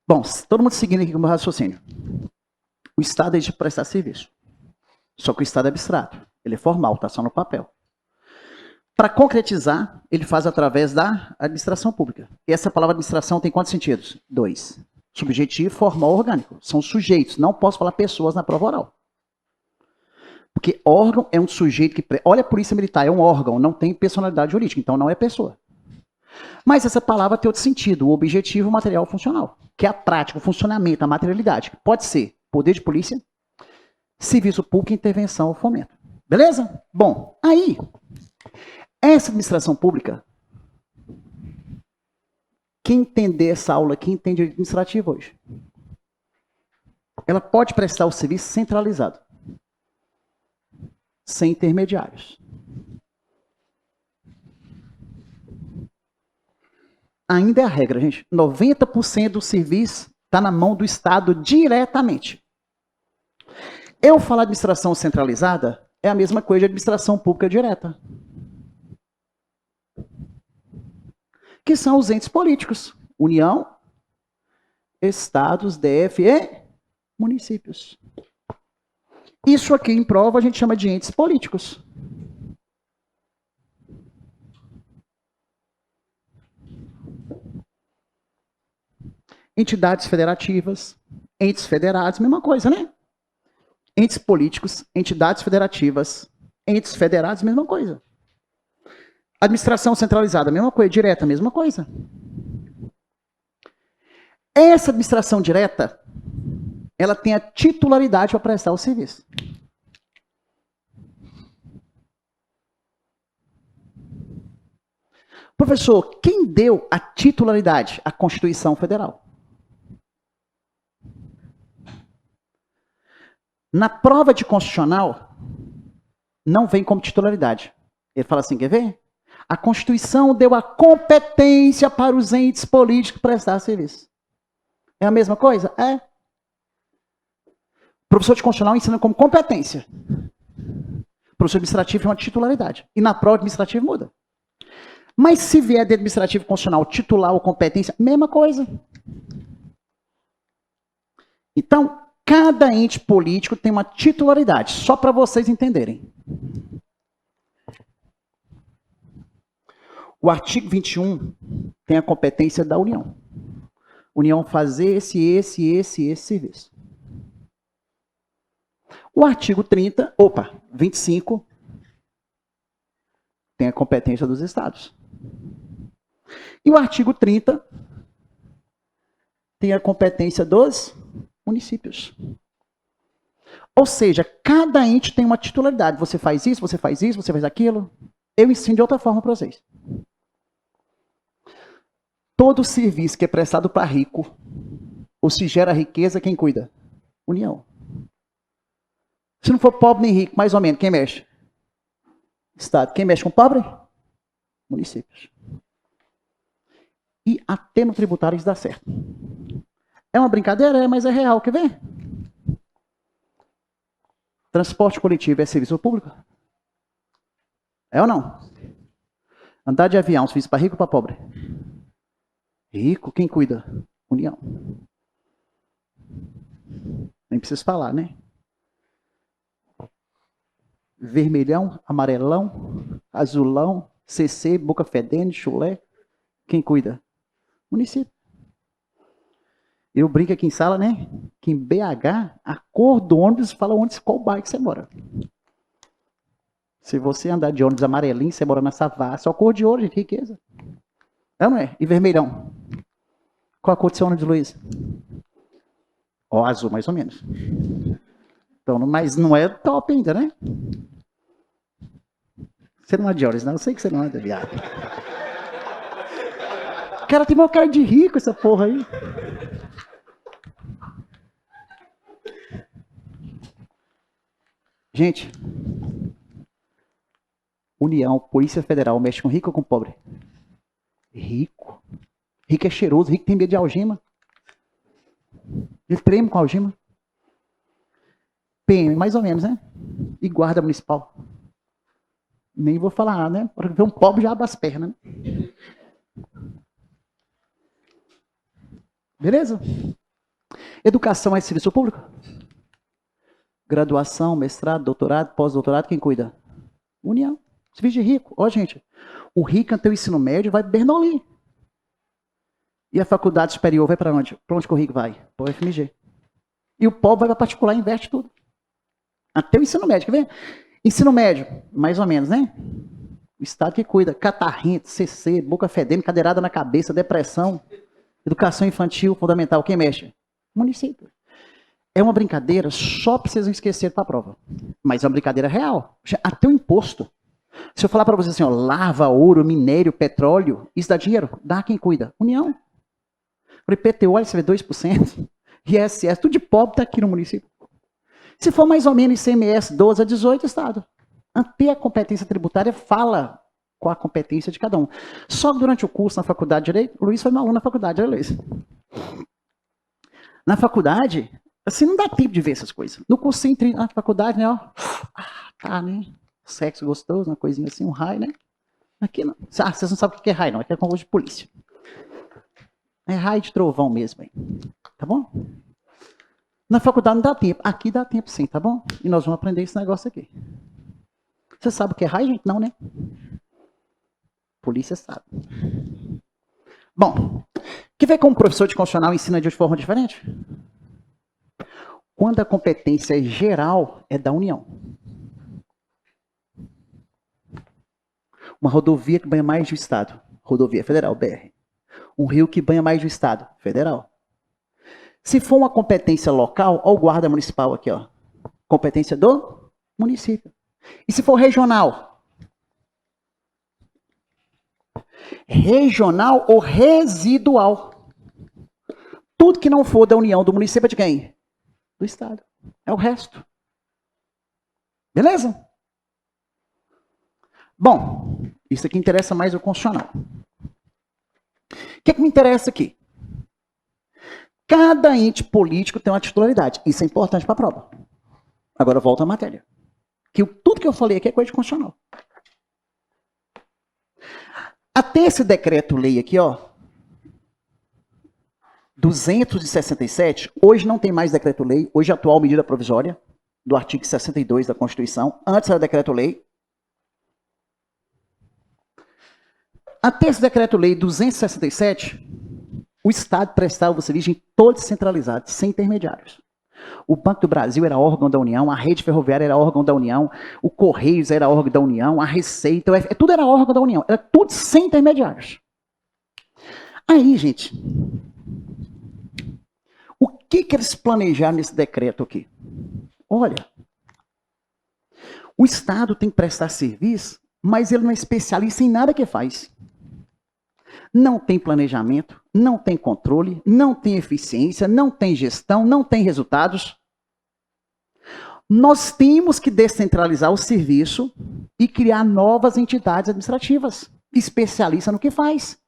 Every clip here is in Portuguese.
Bom, todo mundo seguindo aqui com o meu raciocínio. O Estado é de prestar serviço. Só que o Estado é abstrato. Ele é formal, está só no papel. Para concretizar, ele faz através da administração pública. E essa palavra administração tem quantos sentidos? 2. Subjetivo, formal, orgânico. São sujeitos. Não posso falar pessoas na prova oral. Porque órgão é um sujeito que... Olha, a polícia militar é um órgão, não tem personalidade jurídica, então não é pessoa. Mas essa palavra tem outro sentido, o objetivo material funcional, que é a prática, o funcionamento, a materialidade. Pode ser poder de polícia, serviço público, intervenção ou fomento. Beleza? Bom, aí, essa administração pública, quem entender essa aula, quem entende administrativo hoje, ela pode prestar o serviço centralizado, sem intermediários. Ainda é a regra, gente. 90% do serviço está na mão do Estado diretamente. Eu falar administração centralizada é a mesma coisa de administração pública direta. Que são os entes políticos. União, estados, DF e municípios. Isso aqui em prova a gente chama de entes políticos. Entidades federativas, entes federados, mesma coisa, né? Entes políticos, entidades federativas, entes federados, mesma coisa. Administração centralizada, mesma coisa. Direta, mesma coisa. Essa administração direta, ela tem a titularidade para prestar o serviço. Professor, quem deu a titularidade? A Constituição Federal. Na prova de constitucional, não vem como titularidade. Ele fala assim, quer ver? A Constituição deu a competência para os entes políticos prestar serviço. É a mesma coisa? É. O professor de constitucional ensina como competência. O professor administrativo é uma titularidade. E na prova administrativa muda. Mas se vier de administrativo constitucional, titular ou competência, mesma coisa. Então, cada ente político tem uma titularidade, só para vocês entenderem. O artigo 21 tem a competência da União. União fazer esse serviço. O artigo 25 tem a competência dos estados. E o artigo 30 tem a competência dos municípios. Ou seja, cada ente tem uma titularidade. Você faz isso, você faz isso, você faz aquilo. Eu ensino de outra forma para vocês. Todo serviço que é prestado para rico, ou se gera riqueza, quem cuida? União. Se não for pobre nem rico, mais ou menos, quem mexe? Estado. Quem mexe com pobre? Municípios. E até no tributário isso dá certo. É uma brincadeira, mas é real, quer ver? Transporte coletivo é serviço público? É ou não? Andar de avião, serviço para rico ou para pobre? Rico, quem cuida? União. Nem preciso falar, né? Vermelhão, amarelão, azulão, CC, boca fedendo, chulé. Quem cuida? Município. Eu brinco aqui em sala, né? Que em BH, a cor do ônibus fala qual bairro que você mora. Se você andar de ônibus amarelinho, você mora na Savassi, só cor de ouro, gente, riqueza. É, não é? E vermelhão? Qual a cor do seu ônibus, Luiz? Ó, azul, mais ou menos. Então, mas não é top ainda, né? Você não é de ônibus, não? Eu sei que você não é, viado. Cara, tem uma cara de rico essa porra aí. Gente, União, Polícia Federal, mexe com rico ou com pobre? Rico. Rico é cheiroso, rico tem medo de algema. Ele treme com algema. PM, mais ou menos, né? E guarda municipal. Nem vou falar nada, né? Para ver um pobre já abre as pernas, né? Beleza? Educação é serviço público? Graduação, mestrado, doutorado, pós-doutorado, quem cuida? União. Serviço de rico. Ó, gente, o rico até o ensino médio vai para Bernoulli. E a faculdade superior vai para onde? Para onde que o rico vai? Para o FMG. E o pobre vai para particular e investe tudo. Até o ensino médio, quer ver? Ensino médio, mais ou menos, né? O Estado que cuida. Catarrento, CC, boca fedendo, cadeirada na cabeça, depressão, educação infantil, fundamental. Quem mexe? Município. É uma brincadeira só para vocês não esquecerem para a prova. Mas é uma brincadeira real. Até o imposto. Se eu falar para vocês assim, ó, lava, ouro, minério, petróleo, isso dá dinheiro? Dá quem cuida? União. O IPTU, olha, você vê 2%. ISS, tudo de pobre está aqui no município. Se for mais ou menos ICMS 12 a 18, Estado. Até a competência tributária fala com a competência de cada um. Só durante o curso na faculdade de Direito, o Luiz foi meu aluno na faculdade, olha Luiz. Na faculdade, assim, não dá tempo de ver essas coisas. No curso, na faculdade, né, ó. Tá, né? Sexo gostoso, uma coisinha assim, um raio, né? Aqui não. Vocês não sabem o que é raio, não. Aqui é concurso de polícia. É raio de trovão mesmo, hein? Tá bom? Na faculdade não dá tempo. Aqui dá tempo sim, tá bom? E nós vamos aprender esse negócio aqui. Você sabe o que é raio, gente? Não, né? Polícia sabe. Bom, quer ver como o professor de constitucional ensina de forma diferente? Quando a competência geral é da União. Uma rodovia que banha mais de um estado. Rodovia federal, BR. Um rio que banha mais de um estado. Federal. Se for uma competência local, olha o guarda municipal aqui, ó. Competência do município. E se for regional? Regional ou residual. Tudo que não for da União, do município é de quem? Do Estado. É o resto. Beleza? Bom, isso aqui interessa mais o constitucional. O que me interessa aqui? Cada ente político tem uma titularidade. Isso é importante para a prova. Agora volta à matéria. Tudo que eu falei aqui é coisa de constitucional. Até esse decreto-lei aqui, ó, 267, hoje não tem mais decreto-lei, hoje é a atual medida provisória, do artigo 62 da Constituição, antes era decreto-lei. Até esse decreto-lei 267, o Estado prestava o serviço em todo descentralizado, sem intermediários. O Banco do Brasil era órgão da União, a rede ferroviária era órgão da União, o Correios era órgão da União, a Receita, tudo era órgão da União, era tudo sem intermediários. Aí, gente, o que eles planejaram nesse decreto aqui? Olha, o Estado tem que prestar serviço, mas ele não é especialista em nada que faz. Não tem planejamento, não tem controle, não tem eficiência, não tem gestão, não tem resultados. Nós temos que descentralizar o serviço e criar novas entidades administrativas, especialistas no que faz.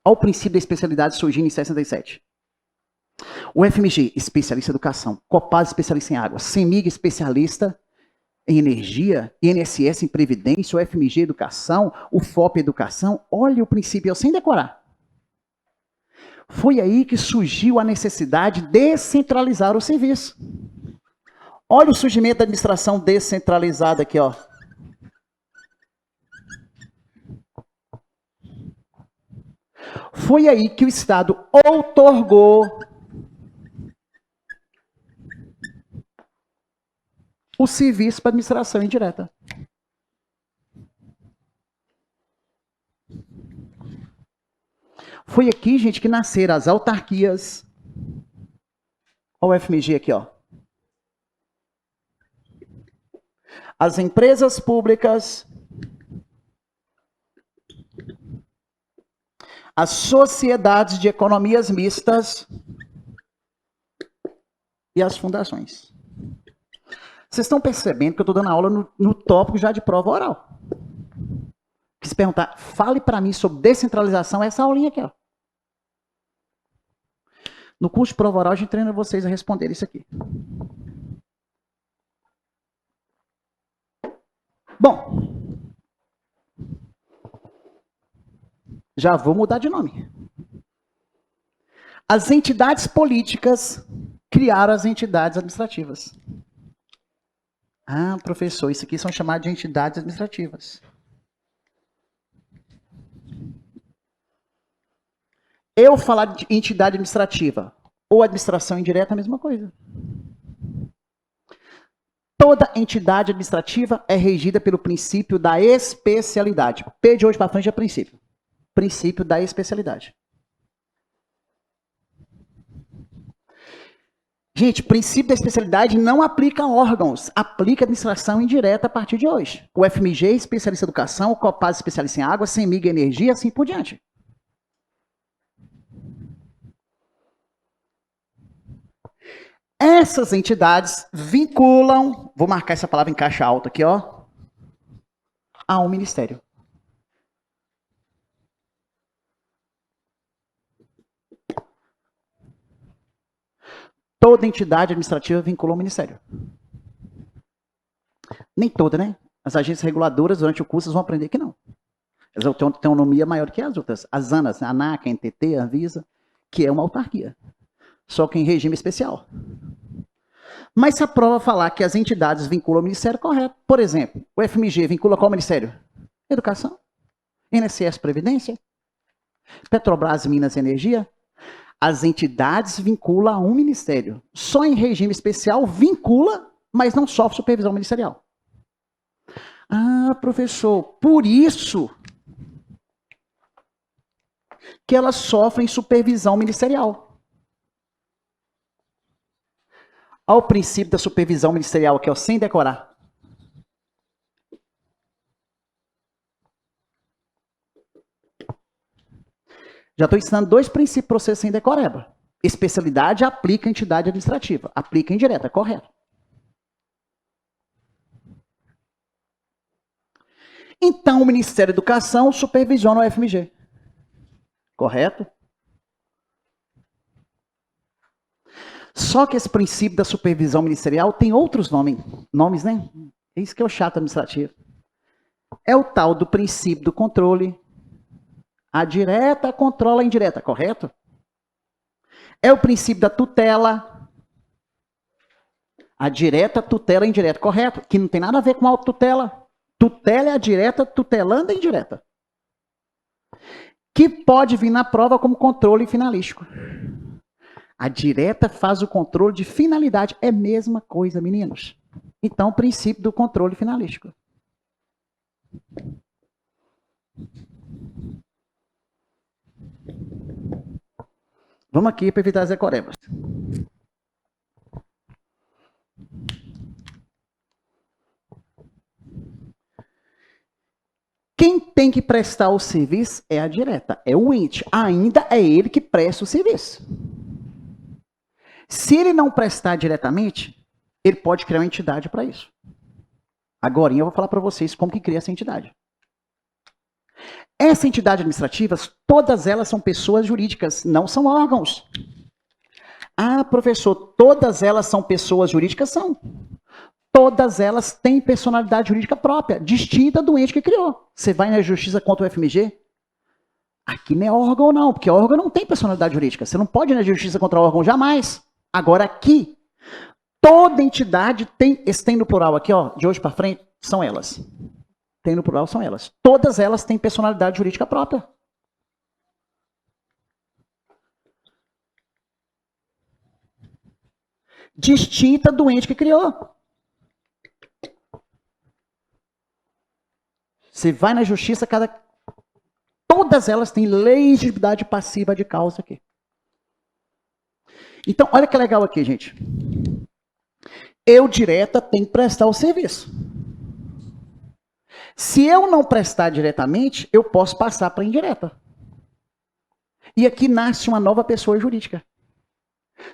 Olha o princípio da especialidade surgindo em 67. O FMG, especialista em educação. Copasa, especialista em água. CEMIG, especialista em energia. INSS em previdência. O FMG, educação. O FOP, educação. Olha o princípio, eu sem decorar. Foi aí que surgiu a necessidade de descentralizar o serviço. Olha o surgimento da administração descentralizada aqui, ó. Foi aí que o Estado outorgou o serviço para administração indireta. Foi aqui, gente, que nasceram as autarquias. Olha o FMG aqui, ó. As empresas públicas, as sociedades de economias mistas e as fundações. Vocês estão percebendo que eu estou dando aula no tópico já de prova oral. Se perguntar, fale para mim sobre descentralização, essa aulinha aqui, ó. No curso de prova oral, a gente treina vocês a responder isso aqui. Bom, já vou mudar de nome. As entidades políticas, criaram as entidades administrativas. Ah, professor, isso aqui são chamadas de entidades administrativas. Eu falar de entidade administrativa ou administração indireta é a mesma coisa. Toda entidade administrativa é regida pelo princípio da especialidade. P de hoje para frente é princípio. Princípio da especialidade. Gente, princípio da especialidade não aplica a órgãos, aplica a administração indireta a partir de hoje. O FMG, especialista em educação, o Copasa, especialista em água, CEMIG, energia, assim por diante. Essas entidades vinculam, vou marcar essa palavra em caixa alta aqui, ó, a um ministério. Toda entidade administrativa vincula ao ministério. Nem toda, né? As agências reguladoras, durante o curso, vão aprender que não. Elas têm uma autonomia maior que as outras. As ANAS, a ANAC, a NTT, a Anvisa, que é uma autarquia. Só que em regime especial. Mas se a prova falar que as entidades vinculam ao ministério, correto. Por exemplo, o FMG vincula qual ministério? Educação. INSS, Previdência. Petrobras, Minas e Energia. As entidades vinculam a um ministério. Só em regime especial vincula, mas não sofre supervisão ministerial. Ah, professor, por isso que elas sofrem supervisão ministerial. Olha o princípio da supervisão ministerial aqui, ó, sem decorar. Já estou ensinando 2 princípios para você sem decoreba. Especialidade aplica a entidade administrativa. Aplica indireta, correto. Então, o Ministério da Educação supervisiona o FMG. Correto? Só que esse princípio da supervisão ministerial tem outros nomes, né? É isso que é o chato administrativo. É o tal do princípio do controle. A direta controla a indireta, correto? É o princípio da tutela. A direta tutela a indireta, correto? Que não tem nada a ver com a autotutela. Tutela é a direta tutelando a indireta. Que pode vir na prova como controle finalístico. A direta faz o controle de finalidade. É a mesma coisa, meninos. Então, o princípio do controle finalístico. Vamos aqui para evitar as decorebas. Quem tem que prestar o serviço é a direta, é o ente. Ainda é ele que presta o serviço. Se ele não prestar diretamente, ele pode criar uma entidade para isso. Agora eu vou falar para vocês como que cria essa entidade. Essa entidade administrativa, todas elas são pessoas jurídicas, não são órgãos. Ah, professor, todas elas são pessoas jurídicas? São. Todas elas têm personalidade jurídica própria, distinta do ente que criou. Você vai na justiça contra o FMG? Aqui não é órgão não, porque órgão não tem personalidade jurídica. Você não pode ir na justiça contra o órgão jamais. Agora aqui, toda entidade tem, esse tem no plural aqui, ó, de hoje para frente, são elas. Tem no plural, são elas. Todas elas têm personalidade jurídica própria. Distinta do ente que criou. Você vai na justiça, todas elas têm legitimidade passiva de causa aqui. Então, olha que legal aqui, gente. Eu, direta, tenho que prestar o serviço. Se eu não prestar diretamente, eu posso passar para indireta. E aqui nasce uma nova pessoa jurídica.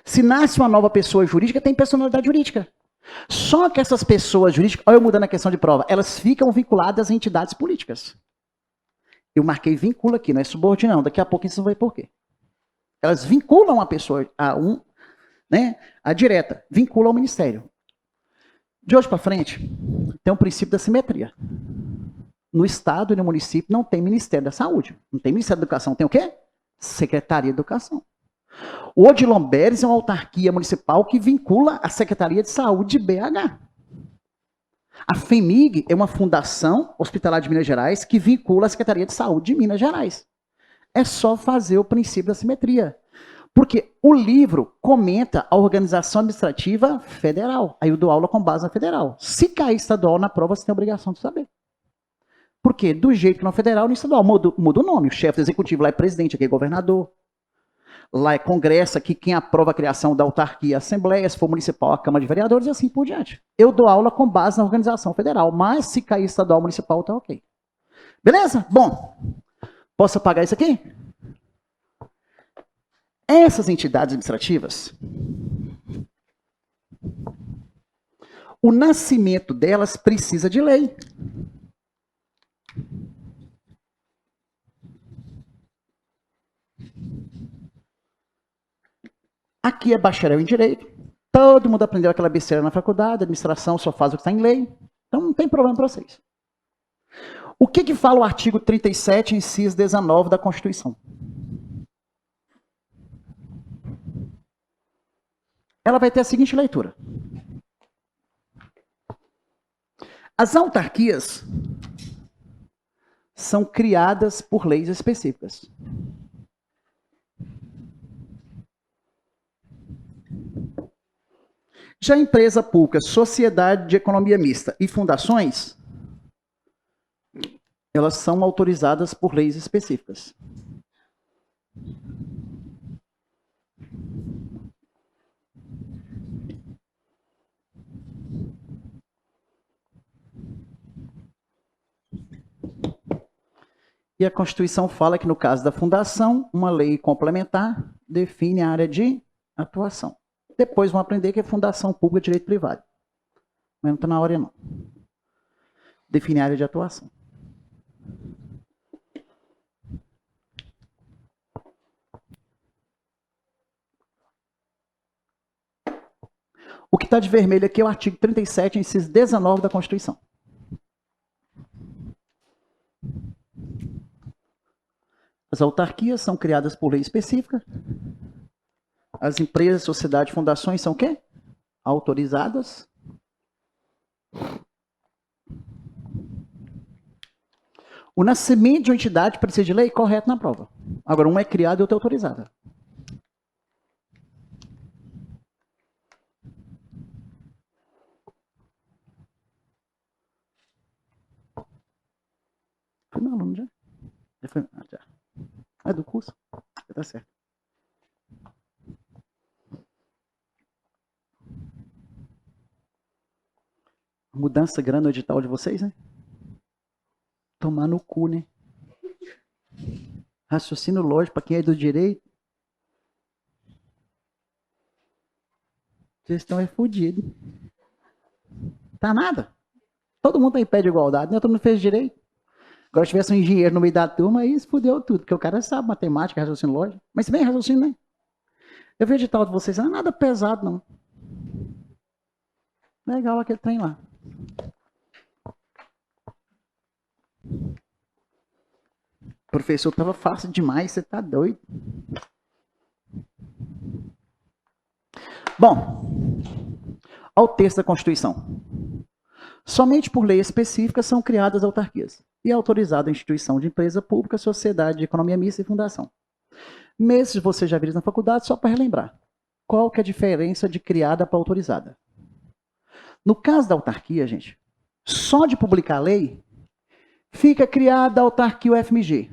Se nasce uma nova pessoa jurídica, tem personalidade jurídica. Só que essas pessoas jurídicas, olha eu mudando a questão de prova, elas ficam vinculadas a entidades políticas. Eu marquei vincula aqui, não é subordinão, daqui a pouco você vai ver por quê. Elas vinculam a pessoa a direta, vinculam ao ministério. De hoje para frente, tem um princípio da simetria. No estado e no município não tem Ministério da Saúde, não tem Ministério da Educação, tem o quê? Secretaria de Educação. O Odilon Beres é uma autarquia municipal que vincula a Secretaria de Saúde de BH. A FEMIG é uma fundação hospitalar de Minas Gerais que vincula a Secretaria de Saúde de Minas Gerais. É só fazer o princípio da simetria. Porque o livro comenta a organização administrativa federal. Aí eu dou aula com base na federal. Se cair estadual na prova, você tem a obrigação de saber. Porque do jeito que no federal, no estadual muda o nome. O chefe do executivo lá é presidente, aqui é governador. Lá é congresso, aqui quem aprova a criação da autarquia é a Assembleia, se for municipal, a Câmara de Vereadores e assim por diante. Eu dou aula com base na organização federal, mas se cair estadual municipal, tá ok. Beleza? Bom, posso apagar isso aqui? Essas entidades administrativas, o nascimento delas precisa de lei. Aqui é bacharel em Direito. Todo mundo aprendeu aquela besteira na faculdade, a administração só faz o que está em lei. Então não tem problema para vocês. O que fala o artigo 37, inciso 19 da Constituição? Ela vai ter a seguinte leitura. As autarquias são criadas por leis específicas. Já a empresa pública, sociedade de economia mista e fundações, elas são autorizadas por leis específicas. E a Constituição fala que, no caso da fundação, uma lei complementar define a área de atuação. Depois vão aprender que é fundação pública de direito privado. Mas não está na hora, não. Define a área de atuação. O que está de vermelho aqui é o artigo 37, inciso 19 da Constituição. As autarquias são criadas por lei específica. As empresas, sociedades, fundações são o quê? Autorizadas. O nascimento de uma entidade precisa de lei? Correto na prova. Agora, uma é criada e outra é autorizada. Foi meu aluno já? Já foi? Ah, já. É do curso? Já tá certo. Mudança grande no edital de vocês, né? Tomar no cu, né? Raciocínio lógico para quem é do direito. Vocês estão fodidos. Tá nada. Todo mundo tá em pé de igualdade, né? Todo mundo fez direito. Agora, se tivesse um engenheiro no meio da turma, aí fudeu tudo, porque o cara sabe matemática, raciocínio lógico. Mas se bem raciocínio, né? Eu vi o edital de vocês, não é nada pesado, não. Legal aquele trem lá. Professor, tava fácil demais, você tá doido. Bom, ao texto da Constituição. Somente por lei específica são criadas autarquias e é autorizada a instituição de empresa pública, sociedade de economia mista e fundação. Mesmo você já viu na faculdade, só para relembrar. Qual que é a diferença de criada para autorizada? No caso da autarquia, gente, só de publicar a lei, fica criada a autarquia UFMG.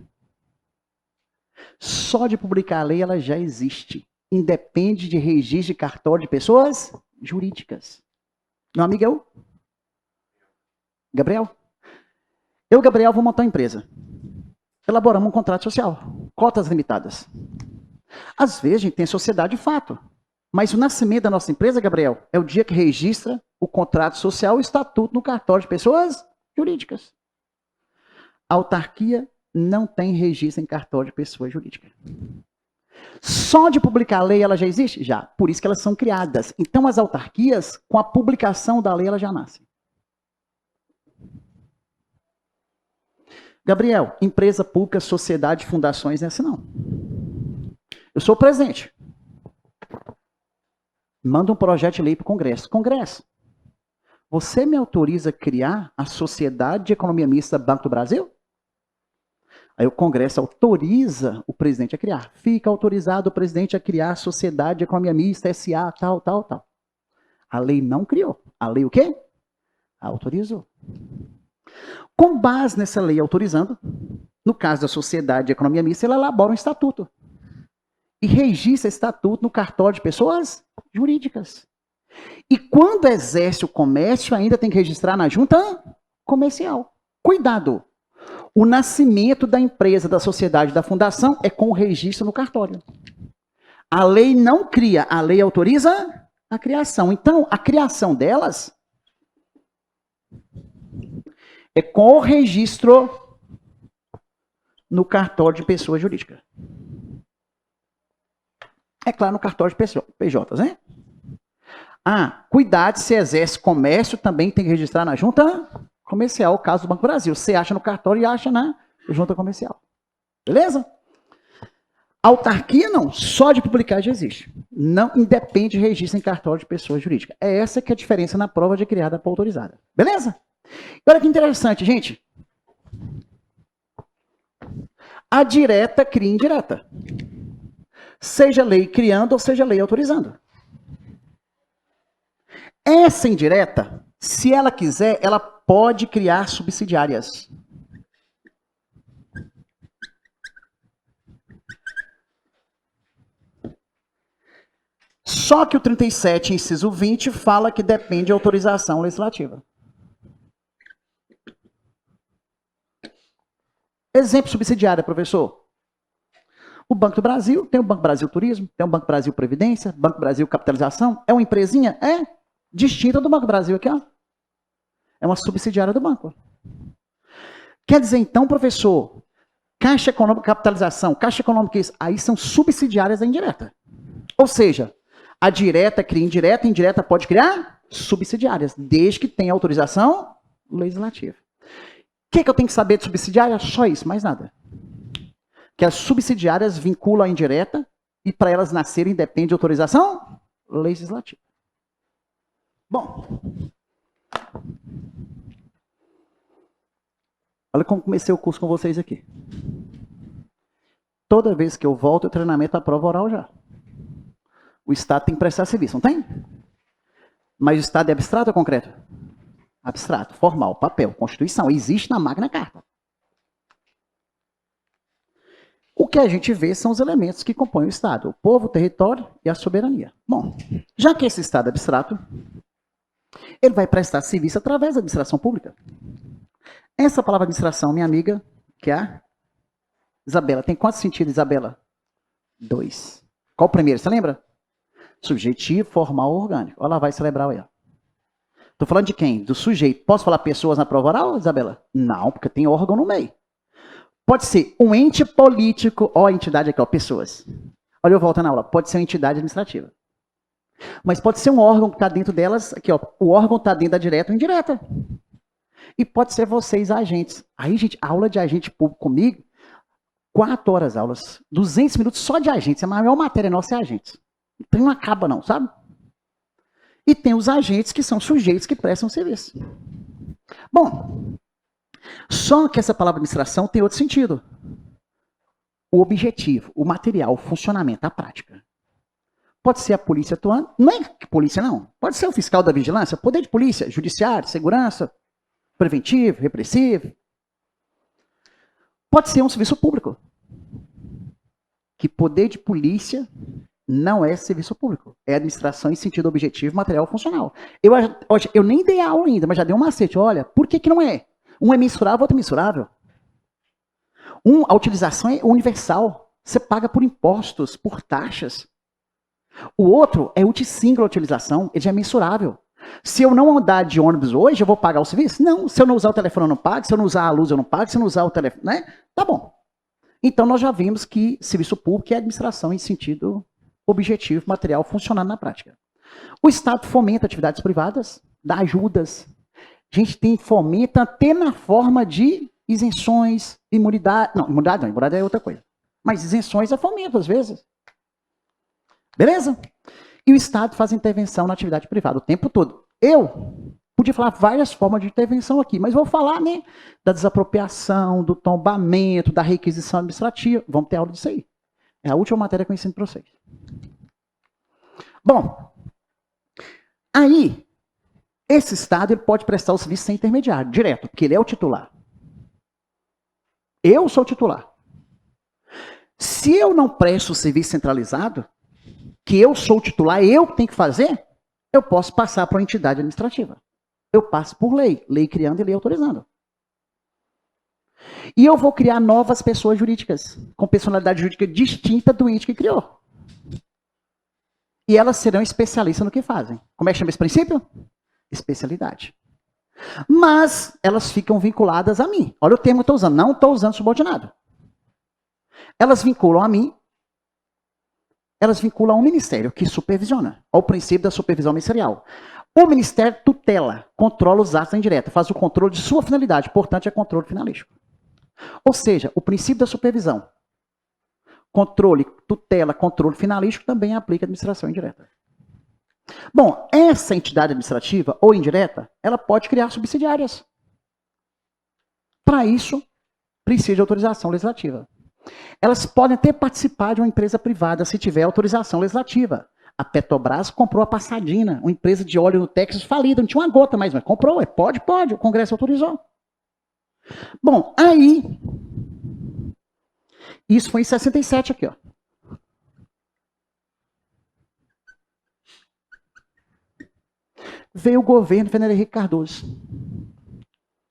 Só de publicar a lei, ela já existe. Independe de registro de cartório de pessoas jurídicas. Meu amigo é o Gabriel. Eu, Gabriel, vou montar uma empresa. Elaboramos um contrato social. Cotas limitadas. Às vezes, a gente tem sociedade de fato. Mas o nascimento da nossa empresa, Gabriel, é o dia que registra o contrato social e o estatuto no cartório de pessoas jurídicas. A autarquia não tem registro em cartório de pessoa jurídica. Só de publicar a lei ela já existe? Já. Por isso que elas são criadas. Então, as autarquias, com a publicação da lei, elas já nascem. Gabriel, empresa pública, sociedade, fundações, não é assim não. Eu sou o presidente. manda um projeto de lei para o Congresso. Congresso, você me autoriza a criar a Sociedade de Economia Mista Banco do Brasil? Aí o Congresso autoriza o presidente a criar. Fica autorizado o presidente a criar a Sociedade de Economia Mista, SA, tal, tal, tal. A lei não criou. A lei o quê? Autorizou. Com base nessa lei autorizando, no caso da Sociedade de Economia Mista, ela elabora um estatuto. E registra esse estatuto no cartório de pessoas jurídicas. E quando exerce o comércio, ainda tem que registrar na junta comercial. Cuidado! O nascimento da empresa, da sociedade, da fundação é com o registro no cartório. A lei não cria, a lei autoriza a criação. Então, a criação delas é com o registro no cartório de pessoa jurídica. É claro, no cartório de PJs, né? Ah, cuidado, se exerce comércio, também tem que registrar na junta comercial, o caso do Banco do Brasil. Você acha no cartório e acha na junta comercial. Beleza? Autarquia não, só de publicar já existe. Não independe de registro em cartório de pessoa jurídica. É essa que é a diferença na prova de criada para autorizada. Beleza? Olha que interessante, gente. A direta cria indireta. Seja lei criando ou seja lei autorizando. Essa indireta, se ela quiser, ela pode criar subsidiárias. Só que o 37, inciso 20, fala que depende de autorização legislativa. Exemplo subsidiário, professor. O Banco do Brasil, tem o Banco Brasil Turismo, tem o Banco Brasil Previdência, Banco Brasil Capitalização. É uma empresinha? É. Distinta do Banco Brasil aqui, ó. É uma subsidiária do banco. Quer dizer, então, professor, Caixa Econômica Capitalização, Caixa Econômica isso, aí são subsidiárias da indireta. Ou seja, a direta cria indireta, a indireta pode criar subsidiárias, desde que tenha autorização legislativa. O que eu tenho que saber de subsidiária? Só isso, mais nada. Que as subsidiárias vinculam a indireta e para elas nascerem depende de autorização legislativa. Bom, olha como comecei o curso com vocês aqui. Toda vez que eu volto, o treinamento à prova oral já. O Estado tem que prestar serviço, não tem? Mas o Estado é abstrato ou concreto? Abstrato, formal, papel, Constituição. Existe na Magna Carta. O que a gente vê são os elementos que compõem o Estado. O povo, o território e a soberania. Bom, já que esse Estado é abstrato, ele vai prestar serviço através da administração pública. Essa palavra administração, minha amiga, que é a Isabela. Tem quantos sentidos, Isabela? 2. Qual o primeiro, você lembra? Subjetivo, formal ou orgânico. Olha lá, vai celebrar aí. Estou falando de quem? Do sujeito. Posso falar pessoas na prova oral, Isabela? Não, porque tem órgão no meio. Pode ser um ente político, ó, a entidade aqui, ó, pessoas. Olha, eu volto na aula. Pode ser uma entidade administrativa. Mas pode ser um órgão que está dentro delas, aqui, ó. O órgão está dentro da direta ou indireta. E pode ser vocês agentes. Aí, gente, aula de agente público comigo, 4 horas aulas, 200 minutos só de agentes. A maior matéria nossa é agentes. Então não acaba não, sabe? E tem os agentes que são sujeitos que prestam serviço. Bom, só que essa palavra administração tem outro sentido. O objetivo, o material, o funcionamento, a prática. Pode ser a polícia atuando, não é polícia não. Pode ser o fiscal da vigilância, poder de polícia, judiciário, segurança, preventivo, repressivo. Pode ser um serviço público. Que poder de polícia não é serviço público. É administração em sentido objetivo, material funcional. Eu nem dei aula ainda, mas já dei um macete. Olha, por que não é? Um é mensurável, outro é mensurável. A utilização é universal. Você paga por impostos, por taxas. O outro é single utilização, ele já é mensurável. Se eu não andar de ônibus hoje, eu vou pagar o serviço? Não. Se eu não usar o telefone, eu não pago. Se eu não usar a luz, eu não pago. Se eu não usar o telefone, né? Tá bom. Então, nós já vimos que serviço público é administração em sentido objetivo, material, funcionando na prática. O Estado fomenta atividades privadas, dá ajudas. A gente fomenta até na forma de isenções, imunidade. Não, imunidade é outra coisa. Mas isenções é fomento, às vezes. Beleza? E o Estado faz intervenção na atividade privada o tempo todo. Eu podia falar várias formas de intervenção aqui, mas vou falar, né, da desapropriação, do tombamento, da requisição administrativa. Vamos ter aula disso aí. É a última matéria que eu ensino para vocês. Bom, aí, esse Estado ele pode prestar o serviço sem intermediário, direto, porque ele é o titular. Eu sou o titular. Se eu não presto o serviço centralizado, que eu sou o titular, eu que tenho que fazer, eu posso passar para uma entidade administrativa. Eu passo por lei criando e lei autorizando. E eu vou criar novas pessoas jurídicas, com personalidade jurídica distinta do ente que criou. E elas serão especialistas no que fazem. Como é que chama esse princípio? Especialidade. Mas elas ficam vinculadas a mim. Olha o termo que eu estou usando. Não estou usando subordinado. Elas vinculam a mim. Elas vinculam ao ministério, que supervisiona. Ao princípio da supervisão ministerial. O ministério tutela, controla os atos indiretos, faz o controle de sua finalidade. Portanto, é controle finalístico. Ou seja, o princípio da supervisão. Controle, tutela, controle finalístico também aplica à administração indireta. Bom, essa entidade administrativa ou indireta, ela pode criar subsidiárias. Para isso, precisa de autorização legislativa. Elas podem até participar de uma empresa privada se tiver autorização legislativa. A Petrobras comprou a Passadina, uma empresa de óleo no Texas falida, não tinha uma gota mais, mas comprou, pode, o Congresso autorizou. Bom, aí, isso foi em 67 aqui, ó. Veio o governo Fernando Henrique Cardoso.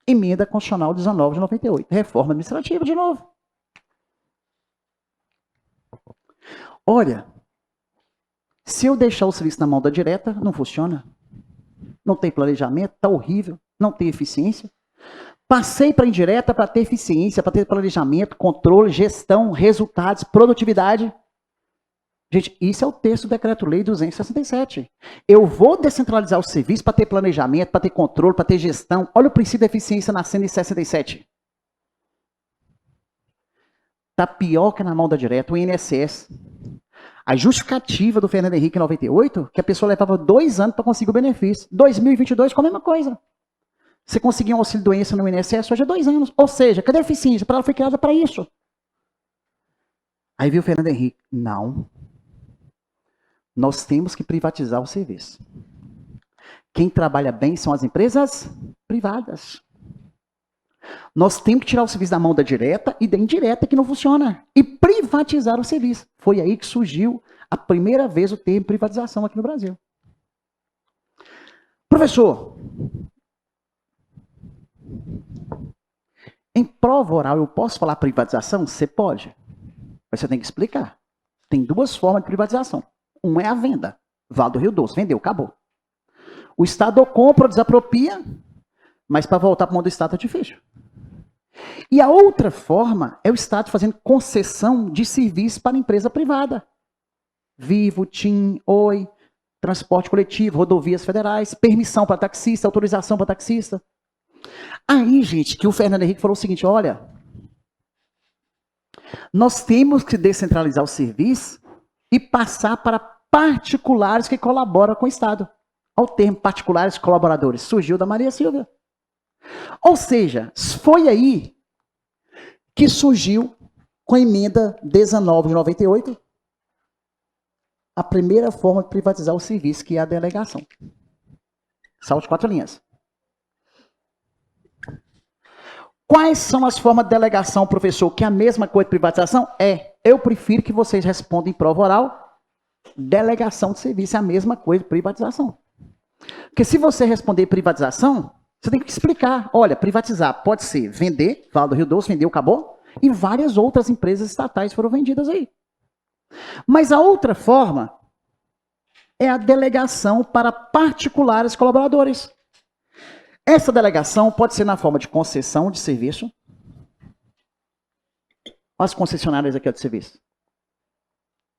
Emenda Constitucional 19 de 98. Reforma administrativa de novo. Olha, se eu deixar o serviço na mão da direta, não funciona. Não tem planejamento, está horrível, não tem eficiência. Passei para a indireta para ter eficiência, para ter planejamento, controle, gestão, resultados, produtividade. Gente, isso é o texto do Decreto-Lei 267. Eu vou descentralizar o serviço para ter planejamento, para ter controle, para ter gestão. Olha o princípio da eficiência nascendo em 67. Está pior que na mão da direta, o INSS. A justificativa do Fernando Henrique em 98, que a pessoa levava 2 anos para conseguir o benefício. 2022, com a mesma coisa. Você conseguir um auxílio-doença no INSS hoje é 2 anos. Ou seja, cadê a eficiência? Ela foi criada para isso. Aí viu o Fernando Henrique. Não. Nós temos que privatizar o serviço. Quem trabalha bem são as empresas privadas. Nós temos que tirar o serviço da mão da direta e da indireta que não funciona. E privatizar o serviço. Foi aí que surgiu a primeira vez o termo privatização aqui no Brasil. Professor, em prova oral eu posso falar privatização? Você pode. Mas você tem que explicar. Tem 2 formas de privatização. Uma é a venda. Vale do Rio Doce. Vendeu, acabou. O Estado compra ou desapropria, mas para voltar para o mão do Estado é difícil. E a outra forma é o Estado fazendo concessão de serviço para a empresa privada. Vivo, TIM, Oi, transporte coletivo, rodovias federais, permissão para taxista, autorização para taxista. Aí, gente, que o Fernando Henrique falou o seguinte, olha, nós temos que descentralizar o serviço e passar para particulares que colaboram com o Estado. Ao termo particulares colaboradores, surgiu da Maria Silvia. Ou seja, foi aí que surgiu, com a emenda 19 de 98, a primeira forma de privatizar o serviço, que é a delegação. Salto de 4 linhas. Quais são as formas de delegação, professor? Que é a mesma coisa de privatização? Eu prefiro que vocês respondam em prova oral. Delegação de serviço é a mesma coisa de privatização. Porque se você responder privatização, você tem que explicar. Olha, privatizar pode ser vender, Vale do Rio Doce, vendeu, acabou. E várias outras empresas estatais foram vendidas aí. Mas a outra forma é a delegação para particulares colaboradores. Essa delegação pode ser na forma de concessão de serviço. As concessionárias aqui de serviço.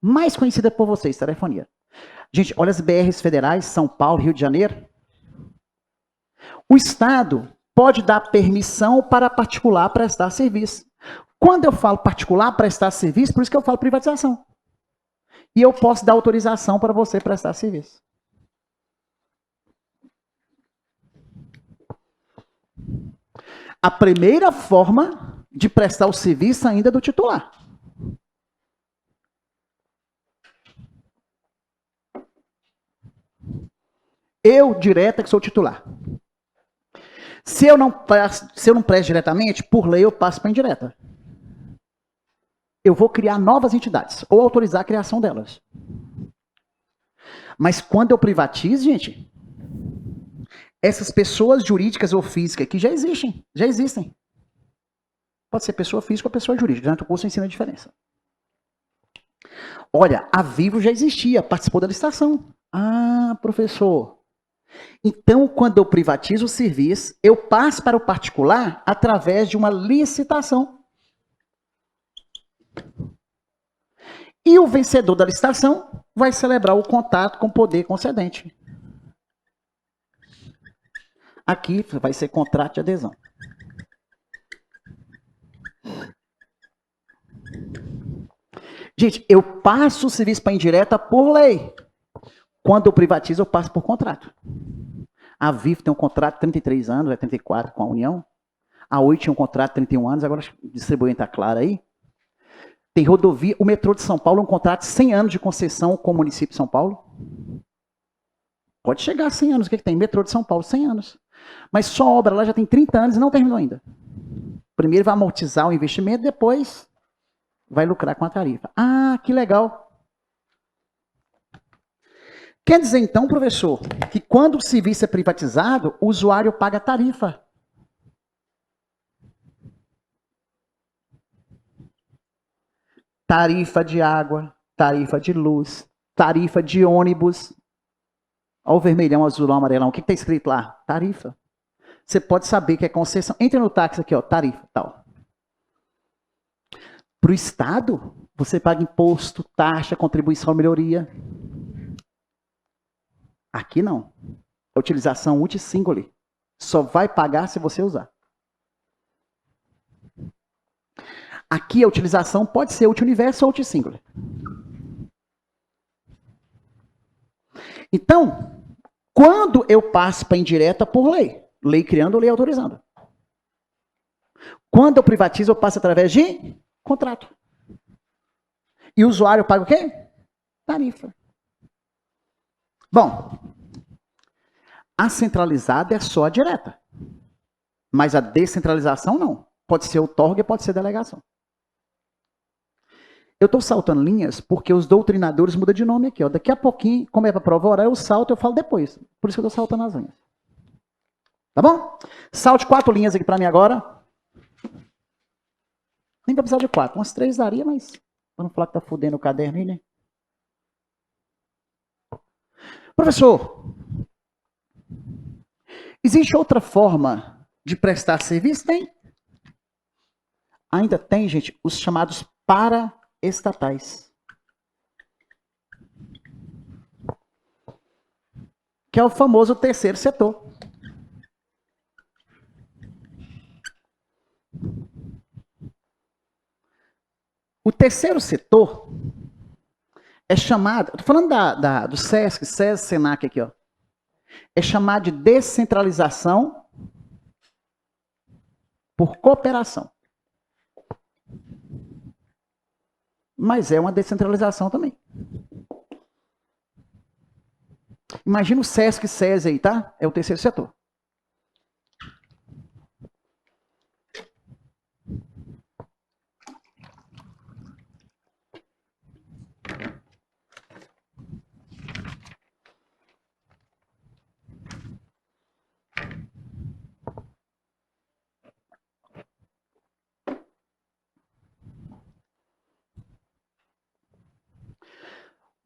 Mais conhecida por vocês, telefonia. Gente, olha as BRs federais, São Paulo, Rio de Janeiro. O Estado pode dar permissão para particular prestar serviço. Quando eu falo particular prestar serviço, por isso que eu falo privatização. e eu posso dar autorização para você prestar serviço. A primeira forma de prestar o serviço ainda é do titular. Eu, direta, que sou titular. Se eu não presto diretamente, por lei eu passo para indireta. Eu vou criar novas entidades, ou autorizar a criação delas. Mas quando eu privatizo, gente, essas pessoas jurídicas ou físicas que já existem. Pode ser pessoa física ou pessoa jurídica, durante o curso ensina a diferença. Olha, a Vivo já existia, participou da licitação. Ah, professor. Então, quando eu privatizo o serviço, eu passo para o particular através de uma licitação. E o vencedor da licitação vai celebrar o contato com o poder concedente. Aqui vai ser contrato de adesão. Gente, eu passo o serviço para indireta por lei. Quando eu privatizo, eu passo por contrato. A Vivo tem um contrato de 33 anos, é 34 com a União. A Oi tinha um contrato de 31 anos, agora distribuindo está claro aí. Tem rodovia, o metrô de São Paulo, um contrato de 100 anos de concessão com o município de São Paulo. Pode chegar a 100 anos, o que tem? Metrô de São Paulo, 100 anos. Mas só a obra lá já tem 30 anos e não terminou ainda. Primeiro vai amortizar o investimento, depois vai lucrar com a tarifa. Ah, que legal. Quer dizer, então, professor, que quando o serviço é privatizado, o usuário paga tarifa. Tarifa de água, tarifa de luz, tarifa de ônibus. Olha o vermelhão, azulão, amarelão. O que está escrito lá? Tarifa. Você pode saber que é concessão. Entra no táxi aqui, ó, tarifa, tal. Para o Estado, você paga imposto, taxa, contribuição, melhoria. Aqui não. É utilização uti-singular. Só vai pagar se você usar. Aqui a utilização pode ser uti-universo ou uti-singular. Então, quando eu passo para indireta por lei, lei criando, lei autorizando. Quando eu privatizo, eu passo através de contrato. E o usuário paga o quê? Tarifa. Bom, a centralizada é só a direta. Mas a descentralização não. Pode ser outorga, pode ser delegação. Eu estou saltando linhas porque os doutrinadores mudam de nome aqui. Ó. Daqui a pouquinho, como é para prova oral, eu salto, eu falo depois. Por isso que eu estou saltando as linhas. Tá bom? Salte 4 linhas aqui para mim agora. Nem vai precisar de 4. Umas 3 daria, mas para não falar que tá fudendo o caderno aí, né? Professor, existe outra forma de prestar serviço? Tem. Ainda tem, gente, os chamados paraestatais. Que é o famoso terceiro setor. O terceiro setor é chamado, estou falando do SESC, Senac aqui, ó. É chamado de descentralização por cooperação. Mas é uma descentralização também. Imagina o SESC e SESI aí, tá? É o terceiro setor.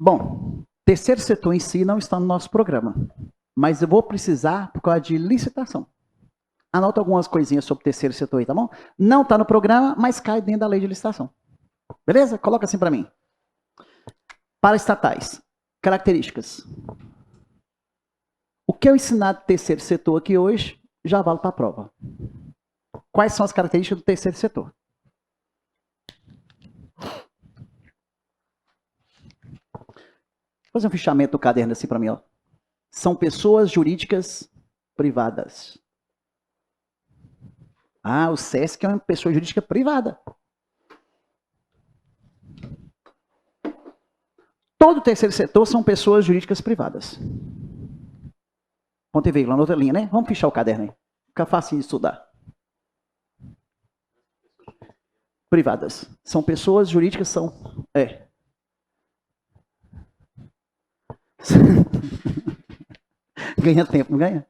Bom, terceiro setor em si não está no nosso programa, mas eu vou precisar por causa de licitação. Anota algumas coisinhas sobre o terceiro setor aí, tá bom? Não está no programa, mas cai dentro da lei de licitação. Beleza? Coloca assim para mim. Paraestatais. Características. O que eu ensinar do terceiro setor aqui hoje já vale para a prova. Quais são as características do terceiro setor? fazer um fichamento do caderno assim para mim, ó. São pessoas jurídicas privadas. Ah, o SESC é uma pessoa jurídica privada. Todo o terceiro setor são pessoas jurídicas privadas. Ponto e vírgula, na outra linha, né? Vamos fichar o caderno aí. Fica fácil de estudar. Privadas. São pessoas jurídicas, são... Ganha tempo, não ganha?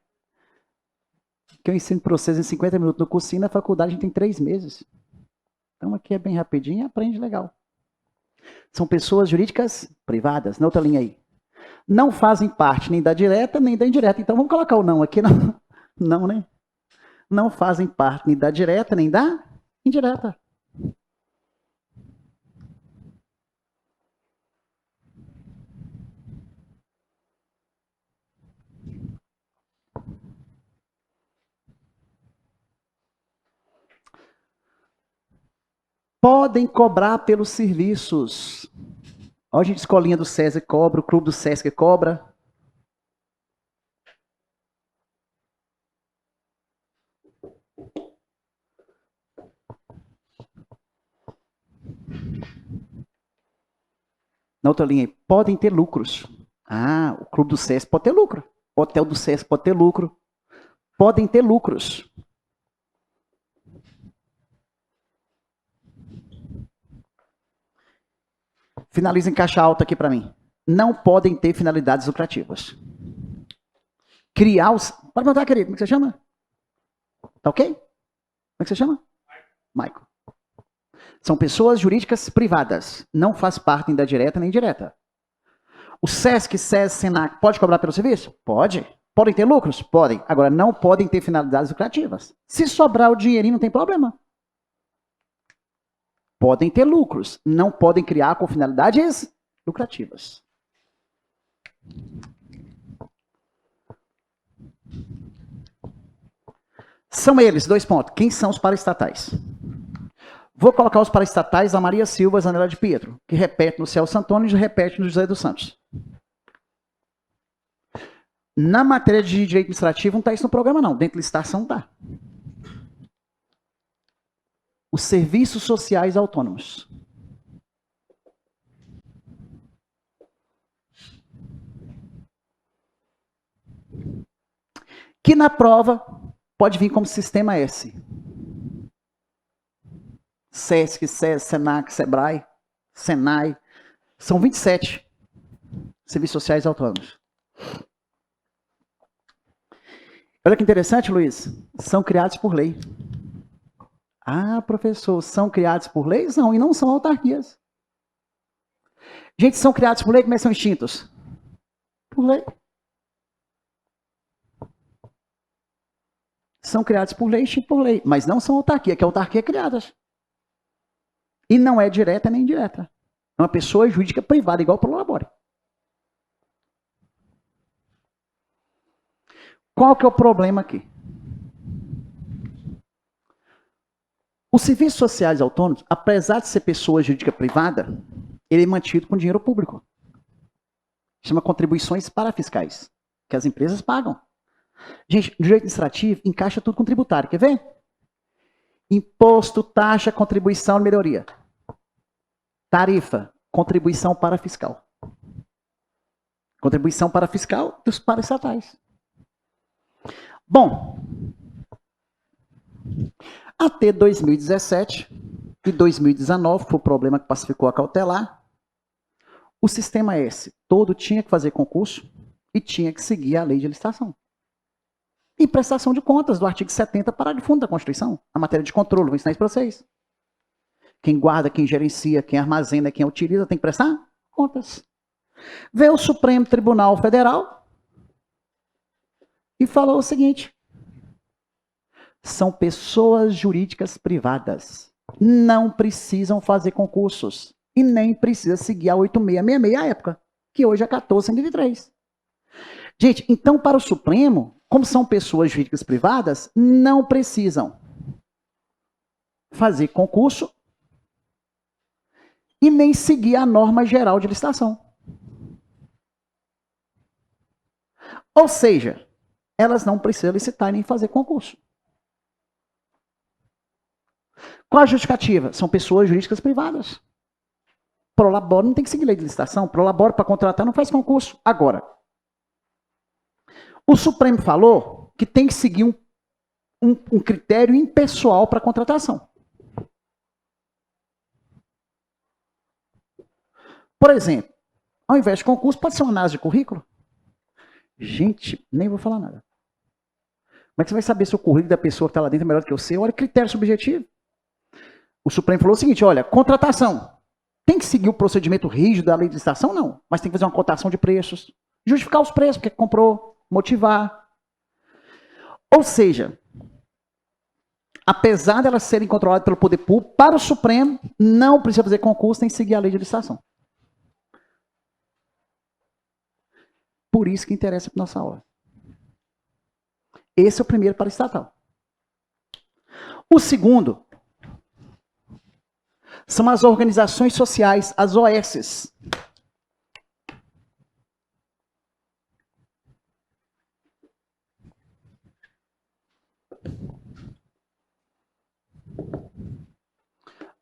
Que eu ensino para vocês em 50 minutos no cursinho, na faculdade a gente tem 3 meses. Então aqui é bem rapidinho e aprende legal. São pessoas jurídicas privadas. Na outra linha aí. Não fazem parte nem da direta nem da indireta. Então vamos colocar o não aqui. Não, não, né? Não fazem parte nem da direta nem da indireta. Podem cobrar pelos serviços. Olha, a gente, escolinha do César cobra, o clube do Sesc cobra. Na outra linha, podem ter lucros. Ah, o clube do Sesc pode ter lucro. O hotel do Sesc pode ter lucro. Podem ter lucros. Finaliza em caixa alta aqui para mim. Não podem ter finalidades lucrativas. Criar os... Pode perguntar, querido, como é que você chama? Tá ok? Como é que você chama? Michael. São pessoas jurídicas privadas. Não faz parte nem da direta nem indireta. O SESC, SES, SENAC, pode cobrar pelo serviço? Pode. Podem ter lucros? Podem. Agora, não podem ter finalidades lucrativas. Se sobrar o dinheirinho, não tem problema. Podem ter lucros. Não podem criar com finalidades lucrativas. São eles, 2 pontos. Quem são os paraestatais? Vou colocar os paraestatais a Maria Silva Zanella de Pietro, que repete no Celso Antônio e repete no José dos Santos. Na matéria de direito administrativo não está isso no programa, não. Dentro da licitação está. Os serviços sociais autônomos. Que na prova pode vir como sistema S. SESC, SES, SENAC, SEBRAE, SENAI. São 27 serviços sociais autônomos. Olha que interessante, Luiz. São criados por lei. Ah, professor, são criados por lei? Não, e não são autarquias. Gente, são criados por lei, como é que são extintos? Por lei. São criados por lei, extintos por lei. Mas não são autarquia, que a autarquia é criada. E não é direta nem indireta. É uma pessoa jurídica privada, igual para o Labore. Qual que é o problema aqui? Os serviços sociais autônomos, apesar de ser pessoa jurídica privada, ele é mantido com dinheiro público. Chama contribuições parafiscais, que as empresas pagam. Gente, no direito administrativo, encaixa tudo com tributário. Quer ver? Imposto, taxa, contribuição, melhoria. Tarifa, contribuição parafiscal. Contribuição parafiscal dos paraestatais. Bom, até 2017 e 2019, foi o problema que pacificou a cautelar, o sistema S todo tinha que fazer concurso e tinha que seguir a lei de licitação. E prestação de contas do artigo 70, parágrafo 1 da Constituição, a matéria de controle, vou ensinar isso para vocês. Quem guarda, quem gerencia, quem armazena, quem utiliza, tem que prestar contas. Veio o Supremo Tribunal Federal e falou o seguinte: são pessoas jurídicas privadas, não precisam fazer concursos e nem precisa seguir a 8666 à época, que hoje é 1403. Gente, então para o Supremo, como são pessoas jurídicas privadas, não precisam fazer concurso e nem seguir a norma geral de licitação. Ou seja, elas não precisam licitar nem fazer concurso. Qual a justificativa? São pessoas jurídicas privadas. Prolabore não tem que seguir lei de licitação. Prolabore para contratar não faz concurso. Agora, o Supremo falou que tem que seguir um critério impessoal para contratação. Por exemplo, ao invés de concurso, pode ser uma análise de currículo? Gente, nem vou falar nada. Como é que você vai saber se o currículo da pessoa que está lá dentro é melhor do que o seu? Olha, critério subjetivo. O Supremo falou o seguinte, olha, contratação. Tem que seguir o procedimento rígido da lei de licitação? Não. Mas tem que fazer uma cotação de preços. Justificar os preços, porque comprou, motivar. Ou seja, apesar de elas serem controladas pelo poder público, para o Supremo, não precisa fazer concurso nem seguir a lei de licitação. Por isso que interessa para nossa aula. Esse é o primeiro para estatal. O segundo são as organizações sociais, as OSs.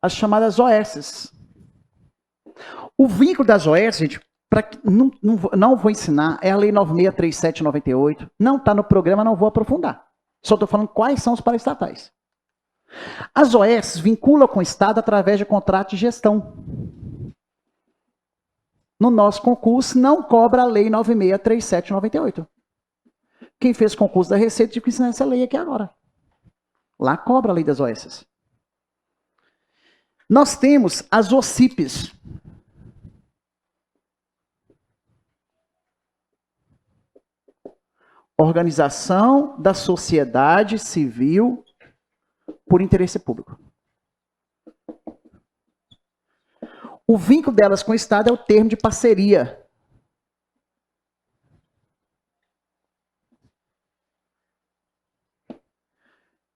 As chamadas OSs. O vínculo das OS, gente, não vou ensinar, é a Lei 9637/98, não está no programa, não vou aprofundar. Só estou falando quais são os paraestatais. As OS vinculam com o Estado através de contrato de gestão. No nosso concurso, não cobra a Lei 9637/98. Quem fez concurso da Receita tive que ensinar essa lei aqui agora. Lá cobra a lei das OS. Nós temos as OCIPs. Organização da Sociedade Civil por Interesse Público. O vínculo delas com o Estado é o termo de parceria.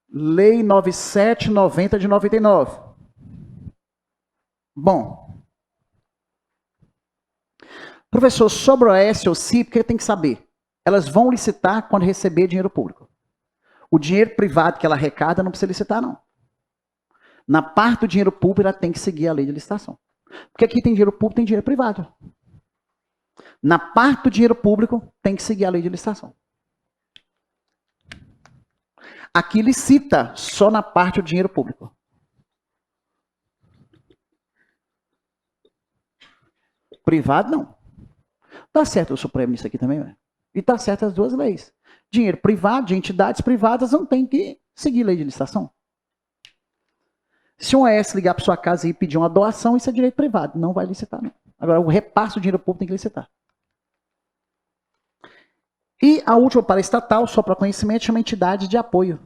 Lei 9790 de 99. Bom. Professor, sobre o OS ou CIP, o que tem que saber? Elas vão licitar quando receber dinheiro público. O dinheiro privado que ela arrecada não precisa licitar, não. Na parte do dinheiro público, ela tem que seguir a lei de licitação. Porque aqui tem dinheiro público, tem dinheiro privado. Na parte do dinheiro público, tem que seguir a lei de licitação. Aqui licita só na parte do dinheiro público. Privado, não. Tá certo o Supremo nisso aqui também, né? E tá certo as duas leis. Dinheiro privado, de entidades privadas, não tem que seguir lei de licitação. Se um OS ligar para sua casa e pedir uma doação, isso é direito privado, não vai licitar, não. Agora, o repasse do dinheiro público tem que licitar. E a última para estatal, só para conhecimento, chama entidade de apoio.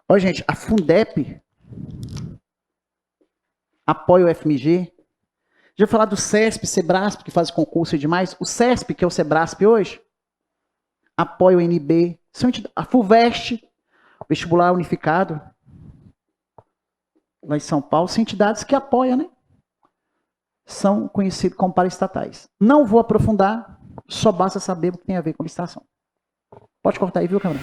Olha, gente, a Fundep apoia o FMG. Já falar do CESP, Sebrasp, que faz concurso e demais. O CESP, que é o Sebrasp hoje, apoia o NB. A FUVEST, Vestibular Unificado, lá em São Paulo, são entidades que apoiam, né? São conhecidos como paraestatais. Não vou aprofundar, só basta saber o que tem a ver com licitação. Pode cortar aí, viu, câmera?